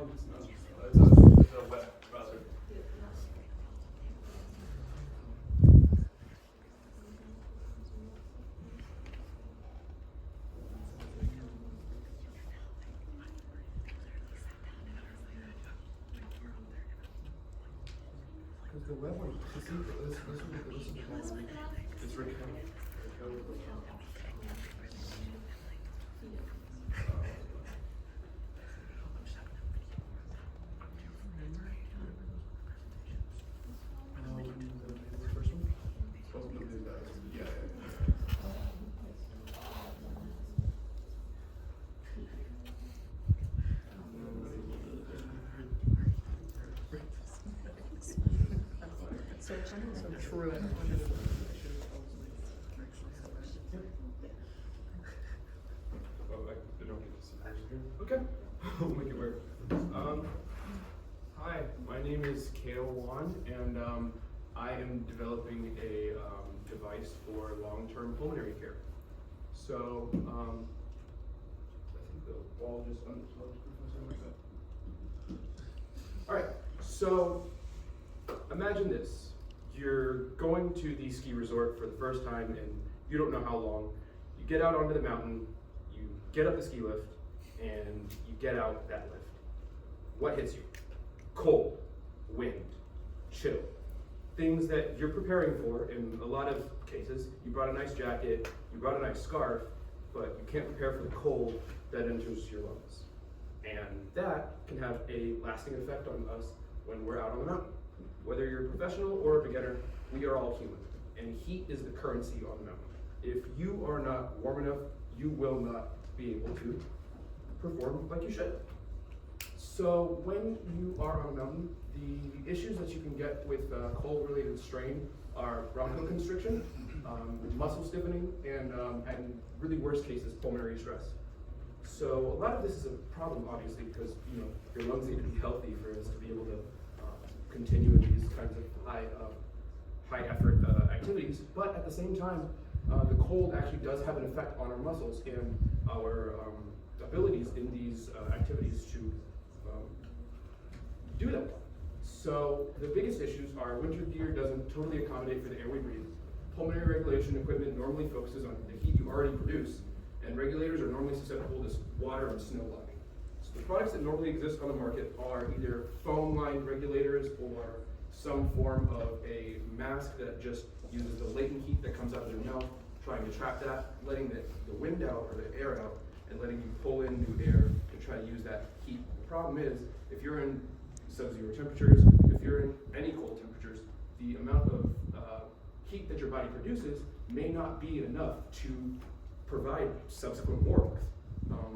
It's not. It's a wet browser. Because the web one, this is the it's right here. So true. Okay, we'll make it work. Hi, my name is Kale Wan, and I am developing a device for long-term pulmonary care. So, I think the wall just unplugged for something like that. All right, so imagine this. You're going to the ski resort for the first time and you don't know how long. You get out onto the mountain, you get up the ski lift, and you get out that lift. What hits you? Cold, wind, chill. Things that you're preparing for in a lot of cases. You brought a nice jacket, you brought a nice scarf, but you can't prepare for the cold that enters your lungs. And that can have a lasting effect on us when we're out on the mountain. Whether you're a professional or a beginner, we are all human, and heat is the currency on the mountain. If you are not warm enough, you will not be able to perform like you should. So when you are on a mountain, the issues that you can get with cold-related strain are bronchoconstriction, muscle stiffening, and really worst cases, pulmonary stress. So a lot of this is a problem, obviously, because your lungs need to be healthy for us to be able to continue in these kinds of high effort activities. But at the same time, the cold actually does have an effect on our muscles and our abilities in these activities to do them. So the biggest issues are winter gear doesn't totally accommodate for the air we breathe. Pulmonary regulation equipment normally focuses on the heat you already produce, and regulators are normally susceptible to water and snow logging. So the products that normally exist on the market are either foam-lined regulators or some form of a mask that just uses the latent heat that comes out of their mouth, trying to trap that, letting the wind out or the air out, and letting you pull in new air to try to use that heat. The problem is, if you're in sub-zero temperatures, if you're in any cold temperatures, the amount of heat that your body produces may not be enough to provide subsequent warmth.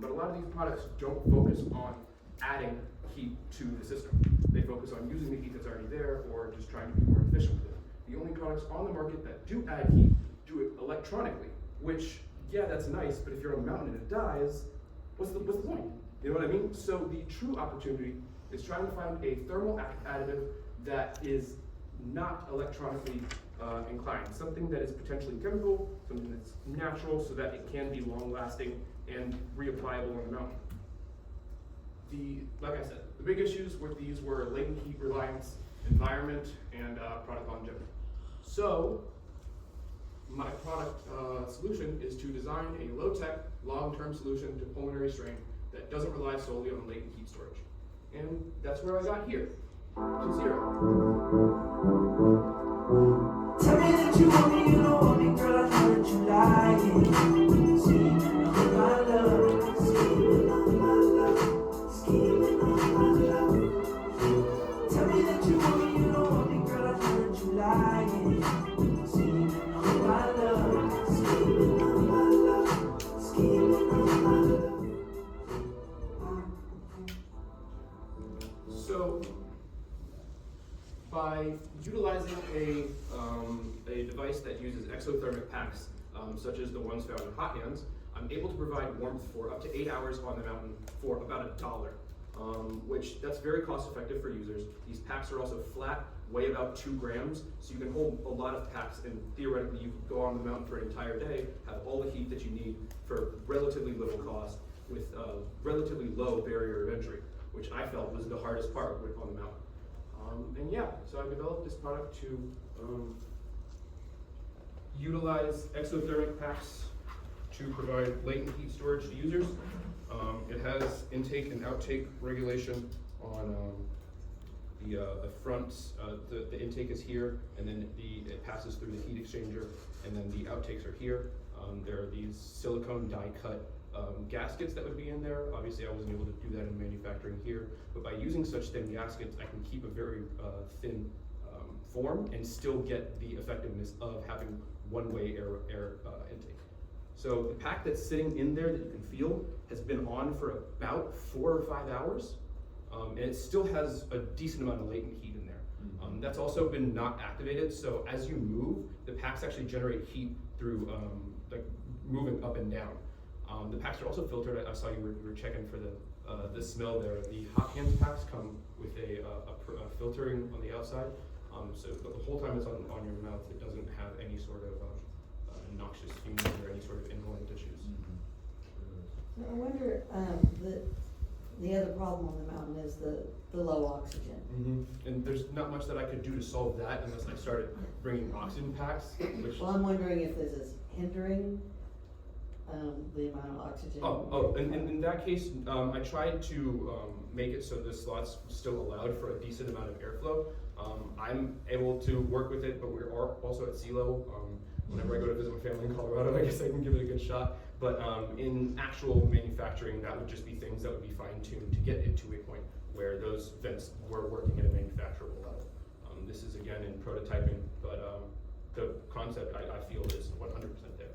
But a lot of these products don't focus on adding heat to the system. They focus on using the heat that's already there or just trying to be more efficient with it. The only products on the market that do add heat do it electronically, which, yeah, that's nice, but if you're on a mountain and it dies, what's the point? You know what I mean? So the true opportunity is trying to find a thermal additive that is not electronically inclined, something that is potentially chemical, something that's natural so that it can be long-lasting and reapplicable on the mountain. Like I said, the big issues with these were latent heat reliance, environment, and product longevity. So my product solution is to design a low-tech, long-term solution to pulmonary strain that doesn't rely solely on latent heat storage. And that's where I got here, to Xyro. Tell me that you want me, you don't want me, girl, I know that you lying. Scheming on my love, scheming on my love, scheming on my love. Tell me that you want me, you don't want me, girl, I know that you lying. Scheming on my love, scheming on my love, scheming on my love. So, by utilizing a device that uses exothermic packs, such as the ones found in hot hands, I'm able to provide warmth for up to 8 hours on the mountain for about $1, which that's very cost effective for users. These packs are also flat, weigh about 2 grams, so you can hold a lot of packs, and theoretically you could go on the mountain for an entire day, have all the heat that you need for relatively little cost with relatively low barrier of entry, which I felt was the hardest part on the mountain. And yeah, so I developed this product to utilize exothermic packs to provide latent heat storage to users. It has intake and outtake regulation on the front. The intake is here, and then it passes through the heat exchanger, and then the outtakes are here. There are these silicone die-cut gaskets that would be in there. Obviously, I wasn't able to do that in manufacturing here, but by using such thin gaskets, I can keep a very thin form and still get the effectiveness of having one-way air intake. So the pack that's sitting in there that you can feel has been on for about 4 or 5 hours, and it still has a decent amount of latent heat in there. That's also been not activated, so as you move, the packs actually generate heat through like moving up and down. The packs are also filtered. I saw you were checking for the smell there. The hot hands packs come with a filtering on the outside, so the whole time it's on your mouth, it doesn't have any sort of noxious fumes or any sort of inhalant issues. So I wonder, the other problem on the mountain is the low oxygen. And there's not much that I could do to solve that unless I started bringing oxygen packs, which. Well, I'm wondering if this is hindering the amount of oxygen. In that case, I tried to make it so the slots still allowed for a decent amount of airflow. I'm able to work with it, but we're also at Xyro. Whenever I go to visit my family in Colorado, I guess I can give it a good shot. But in actual manufacturing, that would just be things that would be fine-tuned to get it to a point where those vents were working at a manufacturable level. This is again in prototyping, but the concept I feel is 100% there.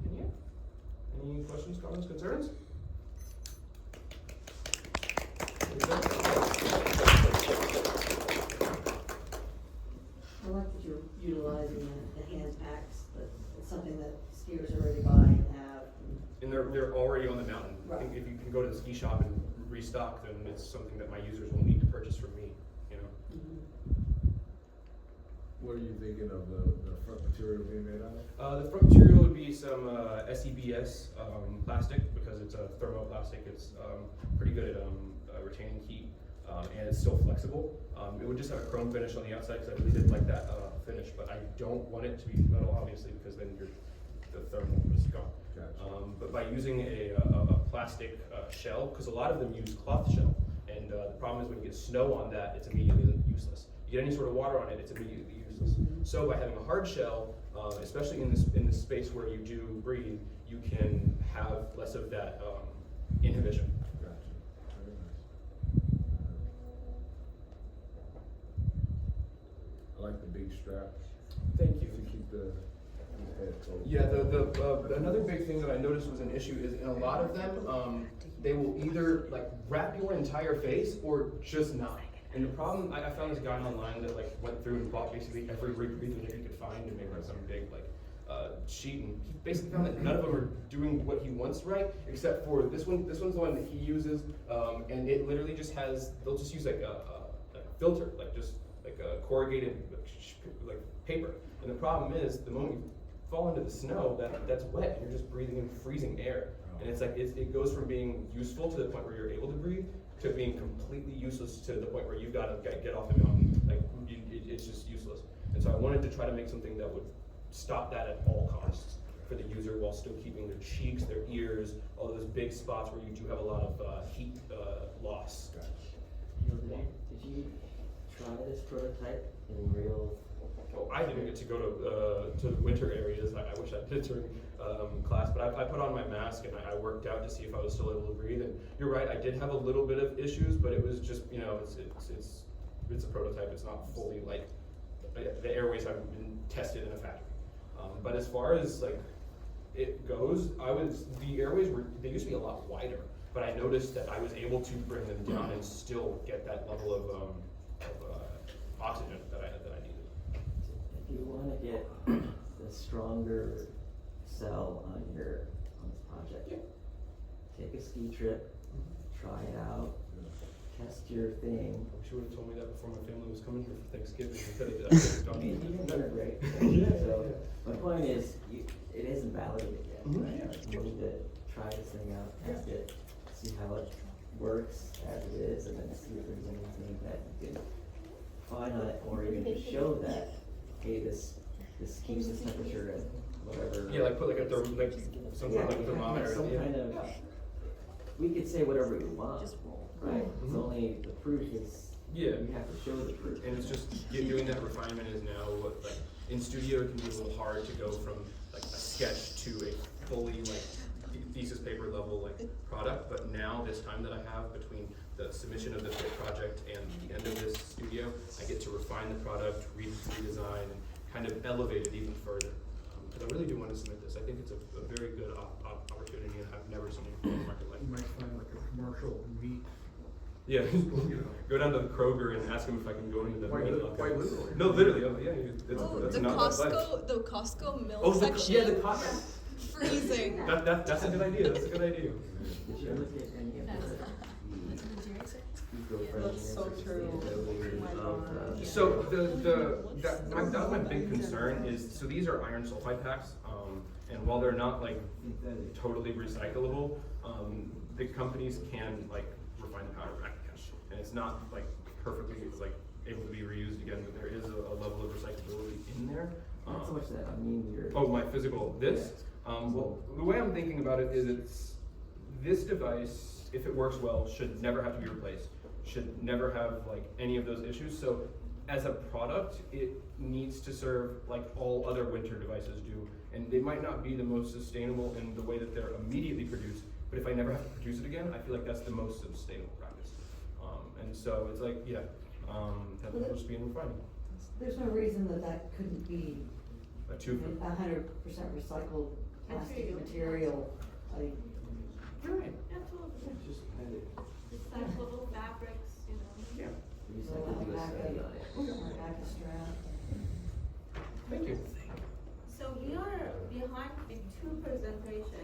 And yeah, any questions, comments, concerns? I like that you're utilizing the hand packs, but it's something that skiers already buy and have. And they're already on the mountain. Right. I think if you can go to the ski shop and restock, then it's something that my users will need to purchase from me, you know. What are you thinking of the front material being made out of? The front material would be some SEBS plastic, because it's a thermoplastic. It's pretty good at retaining heat, and it's still flexible. It would just have a chrome finish on the outside, because I really did like that finish, but I don't want it to be metal, obviously, because then the thermal is gone. Gotcha. But by using a plastic shell, because a lot of them use cloth shell, and the problem is when you get snow on that, it's immediately useless. You get any sort of water on it, it's immediately useless. So by having a hard shell, especially in this space where you do breathe, you can have less of that inhibition. Gotcha. Very nice. I like the big strap Thank you. to keep the head cold. Yeah, another big thing that I noticed was an issue is in a lot of them, they will either like wrap your entire face or just not. And the problem, I found this guy online that like went through and bought basically every rebreather that he could find and made like some big like sheet, and he basically found that none of them are doing what he wants right, except for this one. This one's the one that he uses, and it literally just has. They'll just use like a filter, like just like a corrugated like paper. And the problem is the moment you fall into the snow, that's wet, and you're just breathing in freezing air. And it's like it goes from being useful to the point where you're able to breathe to being completely useless to the point where you've got to get off the mountain. Like it's just useless. And so I wanted to try to make something that would stop that at all costs for the user, while still keeping their cheeks, their ears, all those big spots where you do have a lot of heat loss. Did you try this prototype in real? Oh, I didn't get to go to the winter areas. I wish I did during class, but I put on my mask and I worked out to see if I was still able to breathe. And you're right, I did have a little bit of issues, but it was just, you know, it's a prototype. It's not fully like the airways haven't been tested in a factory. But as far as like it goes, the airways they used to be a lot wider, but I noticed that I was able to bring them down and still get that level of oxygen that I needed. If you want to get the stronger cell on this project, take a ski trip, try it out, test your thing. I wish you would have told me that before my family was coming here for Thanksgiving. I could have done You it. did a great. So my point is, it isn't validated yet. Right? Like, you need to try this thing out, test it, see how it works as it is, and then see if there's anything that you can find on it, or even to show that, hey, this keeps the temperature at whatever. Yeah, like put like a like some sort of like thermometer. Some Yeah. kind of, we could say whatever we want, right? It's Mhm. only, the proof is, Yeah. you have to show the proof. And it's just doing that refinement is now what, like, in studio it can be a little hard to go from like a sketch to a fully like thesis paper level like product, but now this time that I have between the submission of this project and the end of this studio, I get to refine the product, redesign, and kind of elevate it even further. Because I really do want to submit this. I think it's a very good opportunity, and I've never seen it in the market like You might find like a commercial meat. yeah, go down to the Kroger and ask them if I can go into the Quite meat literally. locker. Quite literally. No, literally. Oh, yeah, Oh, that's the not that bad. Costco milk Oh, section. yeah, the Costco. Freezing. That's a good idea. That's a good idea. Did you look at any of the eco-friendly That's so true. sustainability Oh my of, God. So that was my big concern is, so these are iron sulfide packs, and while they're not like totally recyclable, the companies can like refine the powder back again. And it's not like perfectly like able to be reused again, but there is a level of recyclability in there. Not so much that, I mean, your. Oh, my physical, this? Well, the way I'm thinking about it is this device, if it works well, should never have to be replaced, should never have like any of those issues. So as a product, it needs to serve like all other winter devices do. And they might not be the most sustainable in the way that they're immediately produced, but if I never have to produce it again, I feel like that's the most sustainable practice. And so it's like, yeah, that will just be in refining. There's no reason that couldn't be A tube. 100% recycled plastic material. You're right. Absolutely. Just had it, Recyclable fabrics, you know. Yeah. we just have to do a study on it. Back a strap. Thank you. So we are behind in two presentations.